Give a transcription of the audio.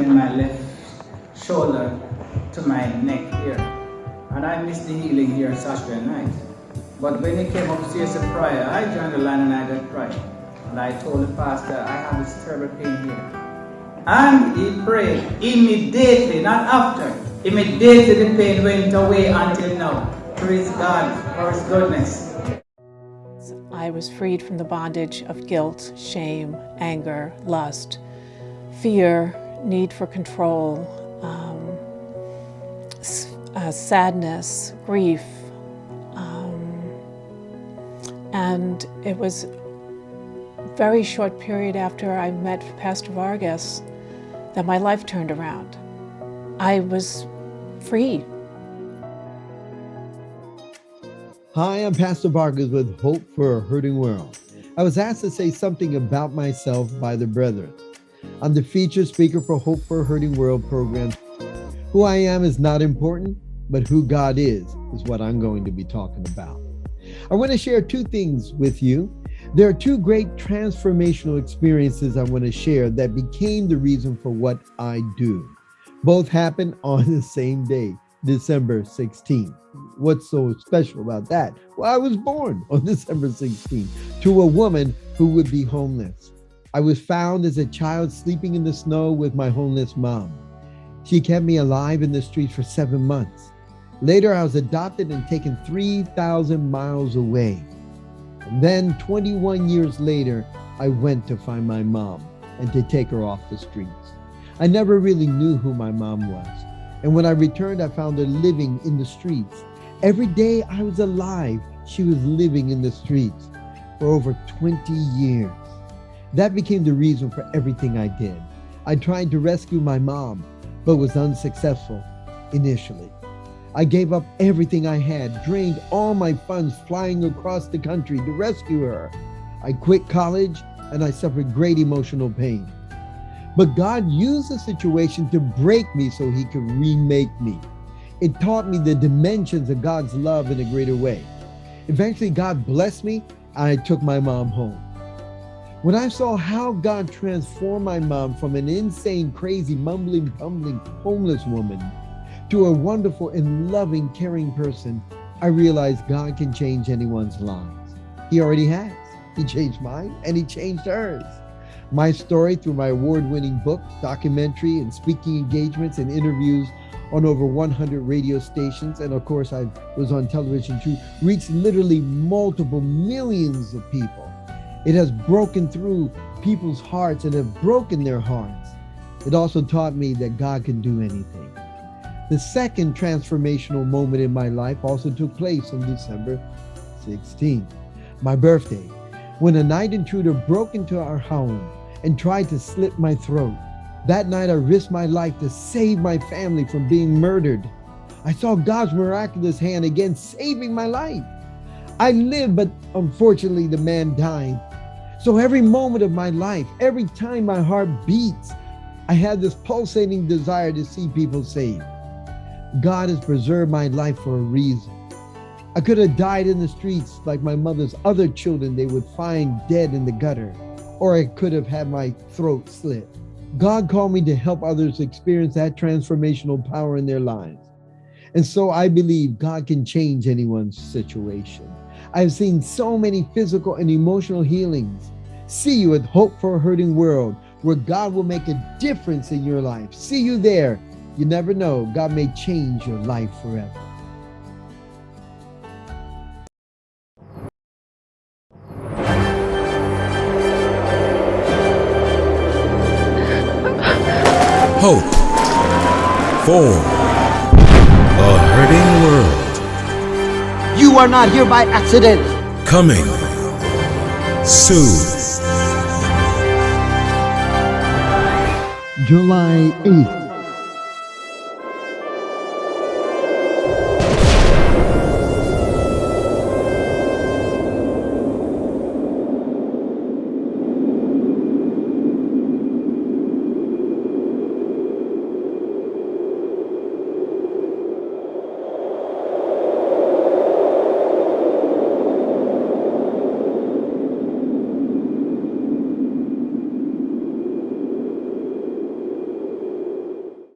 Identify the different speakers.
Speaker 1: pain in my left shoulder to my neck here. And I missed the healing here Saturday night. But when he came upstairs to prayer, I joined the line and I got prayer. And I told the pastor, I have this terrible pain here. And he prayed immediately, not after. Immediately the pain went away until now. Praise God for His goodness.
Speaker 2: I was freed from the bondage of guilt, shame, anger, lust, fear, need for control, sadness, grief. And it was a very short period after I met Pastor Vargas that my life turned around. I was free.
Speaker 3: Hi, I'm Pastor Vargas with Hope for a Hurting World. I was asked to say something about myself by the brethren. I'm the featured speaker for Hope for a Hurting World program. Who I am is not important, but who God is what I'm going to be talking about. I want to share two things with you. There are two great transformational experiences I want to share that became the reason for what I do. Both happened on the same day, December 16th. What's so special about that? Well, I was born on December 16th to a woman who would be homeless. I was found as a child sleeping in the snow with my homeless mom. She kept me alive in the streets for 7 months. Later, I was adopted and taken 3,000 miles away. And then 21 years later, I went to find my mom and to take her off the streets. I never really knew who my mom was. And when I returned, I found her living in the streets. Every day I was alive, she was living in the streets for over 20 years. That became the reason for everything I did. I tried to rescue my mom, but was unsuccessful initially. I gave up everything I had, drained all my funds flying across the country to rescue her. I quit college and I suffered great emotional pain. But God used the situation to break me so He could remake me. It taught me the dimensions of God's love in a greater way. Eventually, God blessed me and I took my mom home. When I saw how God transformed my mom from an insane, crazy, mumbling, bumbling, homeless woman to a wonderful and loving, caring person, I realized God can change anyone's lives. He already has. He changed mine and He changed hers. My story, through my award-winning book, documentary, and speaking engagements and interviews on over 100 radio stations, and of course I was on television too, reached literally multiple millions of people. It has broken through people's hearts and have broken their hearts. It also taught me that God can do anything. The second transformational moment in my life also took place on December 16th, my birthday, when a night intruder broke into our home and tried to slit my throat. That night I risked my life to save my family from being murdered. I saw God's miraculous hand again saving my life. I lived, but unfortunately the man died. So every moment of my life, every time my heart beats, I had this pulsating desire to see people saved. God has preserved my life for a reason. I could have died in the streets like my mother's other children they would find dead in the gutter, or I could have had my throat slit. God called me to help others experience that transformational power in their lives. And so I believe God can change anyone's situation. I've seen so many physical and emotional healings. See you at Hope for a Hurting World, where God will make a difference in your life. See you there. You never know, God may change your life forever.
Speaker 4: Hope for a Hurting World.
Speaker 5: You are not here by accident.
Speaker 4: Coming soon.
Speaker 3: July 8th.